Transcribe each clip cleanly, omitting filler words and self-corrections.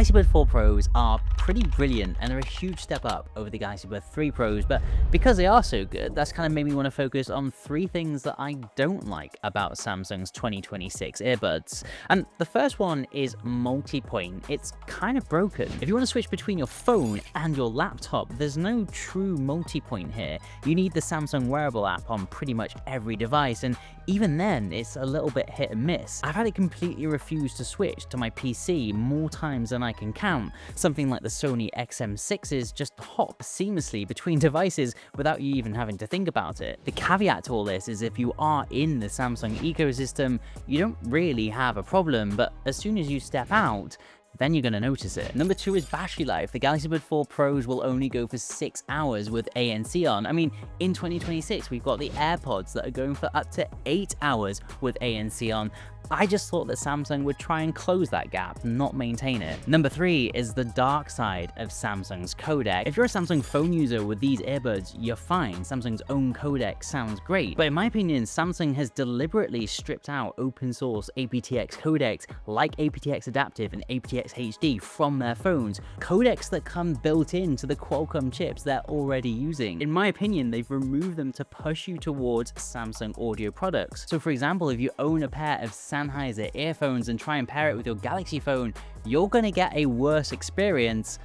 Galaxy Buds 4 Pros are pretty brilliant and they're a huge step up over the Galaxy Buds 3 Pros, but because they are so good, that's kind of made me want to focus on 3 things that I don't like about Samsung's 2026 earbuds. And the first one is Multipoint. It's kind of broken. If you want to switch between your phone and your laptop, there's no true Multipoint here. You need the Samsung Wearable app on pretty much every device, and even then, it's a little bit hit and miss. I've had it completely refuse to switch to my PC more times than I can count. Something like the Sony XM6s just hop seamlessly between devices without you even having to think about it. The caveat to all this is if you are in the Samsung ecosystem, you don't really have a problem, but as soon as you step out, then you're going to notice it. Number 2 is battery life. The Galaxy Buds 4 Pros will only go for 6 hours with ANC on. I mean, in 2026, we've got the AirPods that are going for up to 8 hours with ANC on. I just thought that Samsung would try and close that gap, not maintain it. Number 3 is the dark side of Samsung's codec. If you're a Samsung phone user with these earbuds, you're fine. Samsung's own codec sounds great. But in my opinion, Samsung has deliberately stripped out open source aptX codecs like aptX Adaptive and aptX HD from their phones, codecs that come built into the Qualcomm chips they're already using. In my opinion, they've removed them to push you towards Samsung audio products. So for example, if you own a pair of Sennheiser earphones and try and pair it with your Galaxy phone, you're going to get a worse experience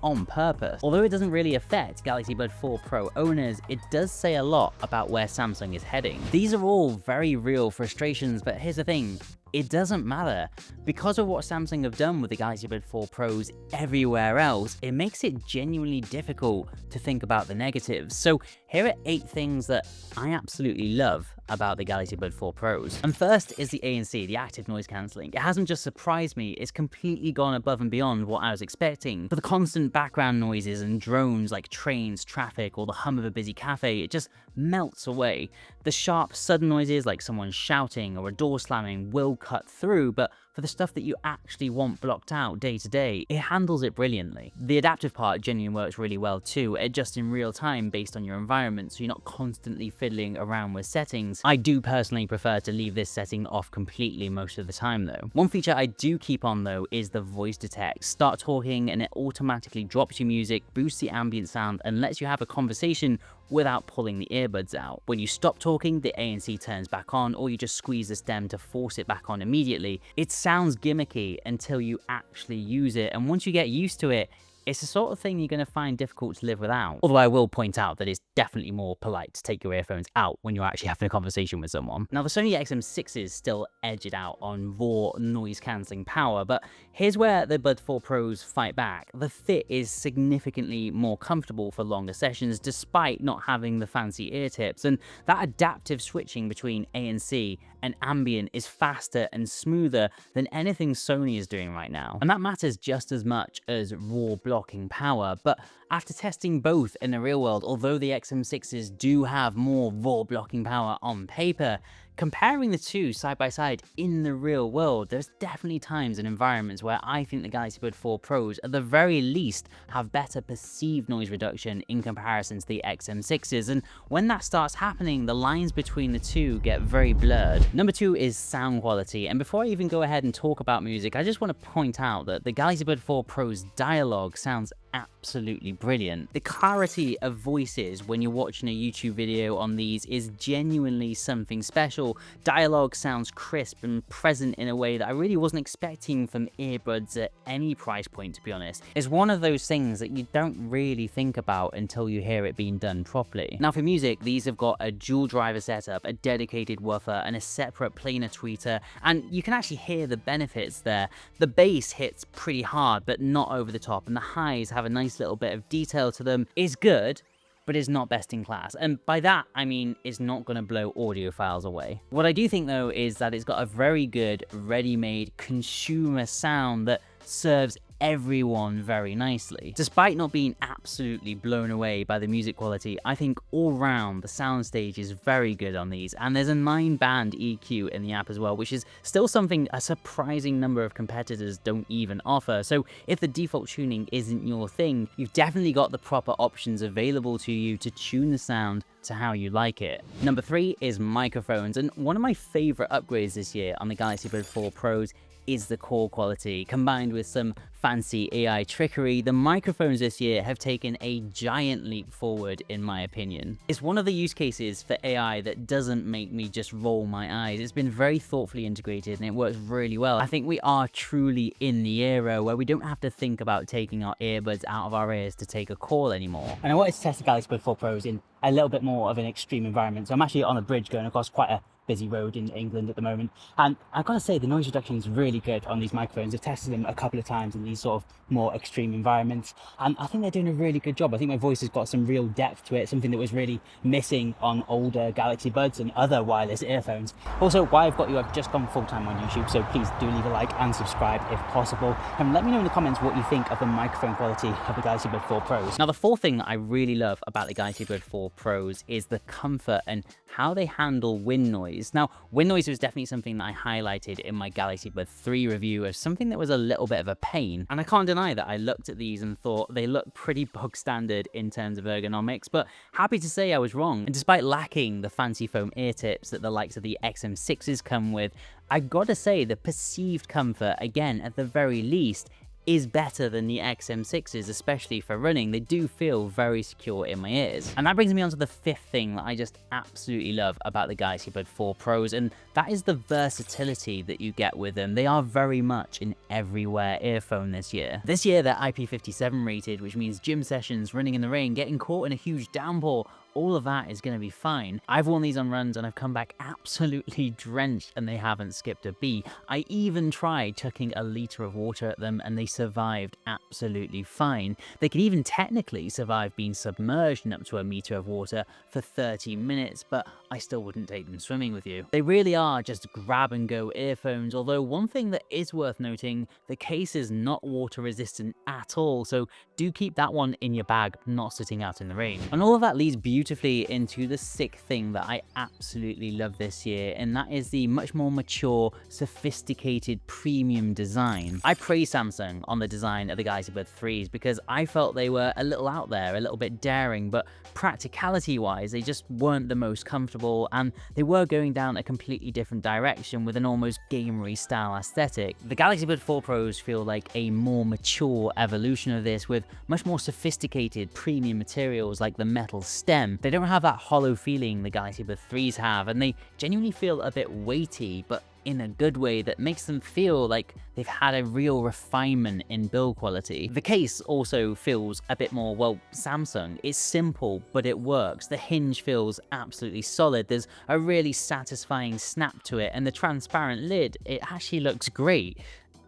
on purpose. Although it doesn't really affect Galaxy Buds 4 Pro owners, it does say a lot about where Samsung is heading. These are all very real frustrations, but here's the thing. It doesn't matter. Because of what Samsung have done with the Galaxy Buds 4 Pros everywhere else, it makes it genuinely difficult to think about the negatives. So here are 8 things that I absolutely love about the Galaxy Buds 4 Pros. And first is the ANC, the active noise cancelling. It hasn't just surprised me, it's completely gone above and beyond what I was expecting. For the constant background noises and drones like trains, traffic, or the hum of a busy cafe, it just melts away. The sharp, sudden noises like someone shouting or a door slamming will cut through, but for the stuff that you actually want blocked out day to day, it handles it brilliantly. The adaptive part genuinely works really well too, adjusts in real time based on your environment, so you're not constantly fiddling around with settings. I do personally prefer to leave this setting off completely most of the time though. One feature I do keep on though is the voice detect. Start talking and it automatically drops your music, boosts the ambient sound, and lets you have a conversation without pulling the earbuds out. When you stop talking, the ANC turns back on, or you just squeeze the stem to force it back on immediately. It sounds gimmicky until you actually use it, and once you get used to it, it's the sort of thing you're going to find difficult to live without. Although I will point out that it's definitely more polite to take your earphones out when you're actually having a conversation with someone. Now the Sony XM6s still edge it out on raw noise cancelling power, but here's where the Buds 4 Pros fight back. The fit is significantly more comfortable for longer sessions despite not having the fancy ear tips, and that adaptive switching between ANC and ambient is faster and smoother than anything Sony is doing right now. And that matters just as much as raw blocking power, but after testing both in the real world, although the XM6s do have more raw blocking power on paper, comparing the two side by side in the real world, there's definitely times and environments where I think the Galaxy Buds 4 Pros at the very least have better perceived noise reduction in comparison to the XM6s, and when that starts happening, the lines between the two get very blurred. Number 2 is sound quality, and before I even go ahead and talk about music, I just want to point out that the Galaxy Buds 4 Pro's dialogue sounds absolutely brilliant. The clarity of voices when you're watching a YouTube video on these is genuinely something special. Dialogue sounds crisp and present in a way that I really wasn't expecting from earbuds at any price point, to be honest. It's one of those things that you don't really think about until you hear it being done properly. Now for music, these have got a dual driver setup, a dedicated woofer, and a separate planar tweeter, and you can actually hear the benefits there. The bass hits pretty hard, but not over the top, and the highs have a nice little bit of detail to them. Is good, but is not best in class. And by that, I mean it's not going to blow audiophiles away. What I do think though is that it's got a very good ready-made consumer sound that serves everyone very nicely. Despite not being absolutely blown away by the music quality, I think all round the soundstage is very good on these, and there's a 9-band EQ in the app as well, which is still something a surprising number of competitors don't even offer. So if the default tuning isn't your thing, you've definitely got the proper options available to you to tune the sound to how you like it. Number 3 is microphones, and one of my favorite upgrades this year on the Galaxy Buds 4 Pros is the core quality. Combined with some fancy AI trickery, the microphones this year have taken a giant leap forward in my opinion. It's one of the use cases for AI that doesn't make me just roll my eyes. It's been very thoughtfully integrated and it works really well. I think we are truly in the era where we don't have to think about taking our earbuds out of our ears to take a call anymore. And I wanted to test the Galaxy Buds 4 Pros in a little bit more of an extreme environment. So I'm actually on a bridge going across quite a busy road in England at the moment, and I've got to say the noise reduction is really good on these microphones. I've tested them a couple of times in these sort of more extreme environments, and I think they're doing a really good job. I think my voice has got some real depth to it, something that was really missing on older Galaxy Buds and other wireless earphones. Also, while I've got you, I've just gone full-time on YouTube, so please do leave a like and subscribe if possible, and let me know in the comments what you think of the microphone quality of the Galaxy Buds 4 Pros. Now, the fourth thing that I really love about the Galaxy Buds 4 Pros is the comfort and how they handle wind noise. Now, wind noise was definitely something that I highlighted in my Galaxy Buds 3 review as something that was a little bit of a pain. And I can't deny that I looked at these and thought they look pretty bog standard in terms of ergonomics, but happy to say I was wrong. And despite lacking the fancy foam ear tips that the likes of the XM6s come with, I gotta say the perceived comfort, again, at the very least, is better than the XM6s, especially for running. They do feel very secure in my ears. And that brings me on to the fifth thing that I just absolutely love about the Galaxy Buds 4 Pros, and that is the versatility that you get with them. They are very much an everywhere earphone this year. This year they're IP57 rated, which means gym sessions, running in the rain, getting caught in a huge downpour, all of that is going to be fine. I've worn these on runs and I've come back absolutely drenched and they haven't skipped a beat. I even tried chucking a litre of water at them and they survived absolutely fine. They can even technically survive being submerged in up to a metre of water for 30 minutes, but I still wouldn't take them swimming with you. They really are just grab and go earphones, although one thing that is worth noting, the case is not water resistant at all, so do keep that one in your bag, not sitting out in the rain. And all of that leads beautifully into the sixth thing that I absolutely love this year, and that is the much more mature, sophisticated, premium design. I praise Samsung on the design of the Galaxy Buds 3s because I felt they were a little out there, a little bit daring, but practicality-wise, they just weren't the most comfortable, and they were going down a completely different direction with an almost gamery style aesthetic. The Galaxy Buds 4 Pros feel like a more mature evolution of this, with much more sophisticated premium materials like the metal stem. They don't have that hollow feeling the Galaxy Buds 3s have, and they genuinely feel a bit weighty, but in a good way that makes them feel like they've had a real refinement in build quality. The case also feels a bit more, well, Samsung. It's simple, but it works. The hinge feels absolutely solid. There's a really satisfying snap to it, and the transparent lid, it actually looks great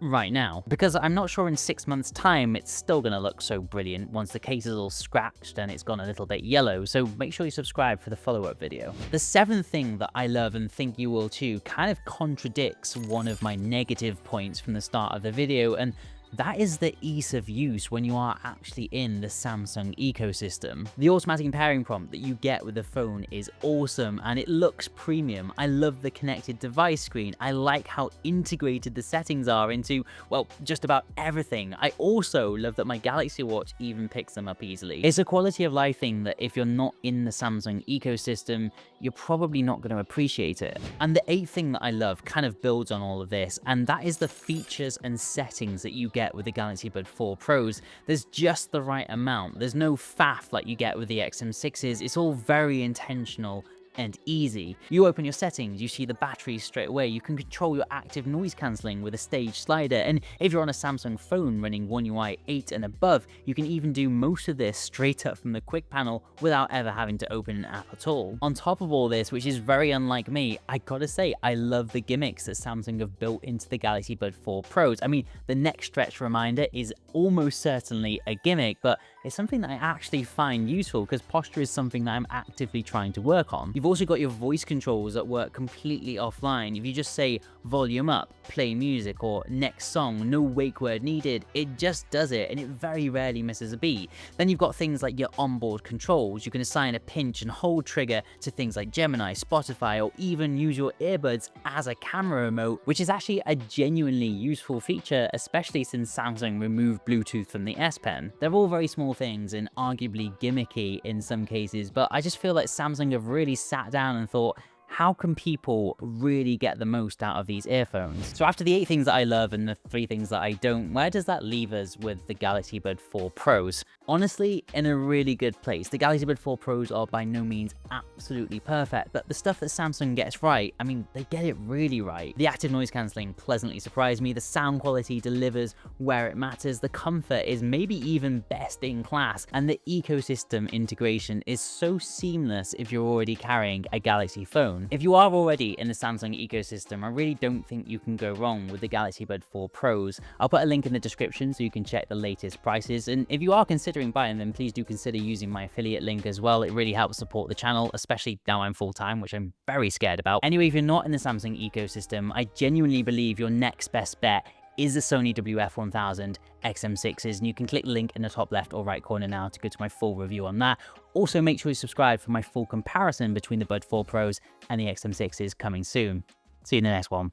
right now, because I'm not sure in 6 months time it's still gonna look so brilliant once the case is all scratched and it's gone a little bit yellow, so make sure you subscribe for the follow-up video. The seventh thing that I love, and think you will too, kind of contradicts one of my negative points from the start of the video, and that is the ease of use when you are actually in the Samsung ecosystem. The automatic pairing prompt that you get with the phone is awesome and it looks premium. I love the connected device screen. I like how integrated the settings are into, well, just about everything. I also love that my Galaxy Watch even picks them up easily. It's a quality of life thing that if you're not in the Samsung ecosystem, you're probably not going to appreciate it. And the eighth thing that I love kind of builds on all of this, and that is the features and settings that you get with the Galaxy Buds 4 Pros. There's just the right amount. There's no faff like you get with the XM6s. It's all very intentional and easy. You open your settings, you see the batteries straight away, you can control your active noise cancelling with a stage slider, and if you're on a Samsung phone running One UI 8 and above, you can even do most of this straight up from the quick panel without ever having to open an app at all. On top of all this, which is very unlike me, I gotta say, I love the gimmicks that Samsung have built into the Galaxy Buds 4 Pros. I mean, the neck stretch reminder is almost certainly a gimmick, but it's something that I actually find useful because posture is something that I'm actively trying to work on. You've also got your voice controls that work completely offline. If you just say volume up, play music, or next song, no wake word needed, it just does it, and it very rarely misses a beat. Then you've got things like your onboard controls. You can assign a pinch and hold trigger to things like Gemini, Spotify, or even use your earbuds as a camera remote, which is actually a genuinely useful feature, especially since Samsung removed Bluetooth from the S Pen. They're all very small things and arguably gimmicky in some cases, but I just feel like Samsung have really sat down and thought, how can people really get the most out of these earphones? So after the 8 things that I love and the 3 things that I don't, where does that leave us with the Galaxy Buds 4 Pros? Honestly, in a really good place. The Galaxy Buds 4 Pros are by no means absolutely perfect, but the stuff that Samsung gets right, I mean, they get it really right. The active noise cancelling pleasantly surprised me, the sound quality delivers where it matters, the comfort is maybe even best in class, and the ecosystem integration is so seamless if you're already carrying a Galaxy phone. If you are already in the Samsung ecosystem, I really don't think you can go wrong with the Galaxy Buds 4 Pros. I'll put a link in the description so you can check the latest prices, and if you are considering buying them, please do consider using my affiliate link as well. It really helps support the channel, especially now I'm full-time, which I'm very scared about. Anyway, if you're not in the Samsung ecosystem, I genuinely believe your next best bet is the Sony WF-1000 XM6s, and you can click the link in the top left or right corner now to go to my full review on that. Also, make sure you subscribe for my full comparison between the Buds 4 Pros and the XM6s coming soon. See you in the next one.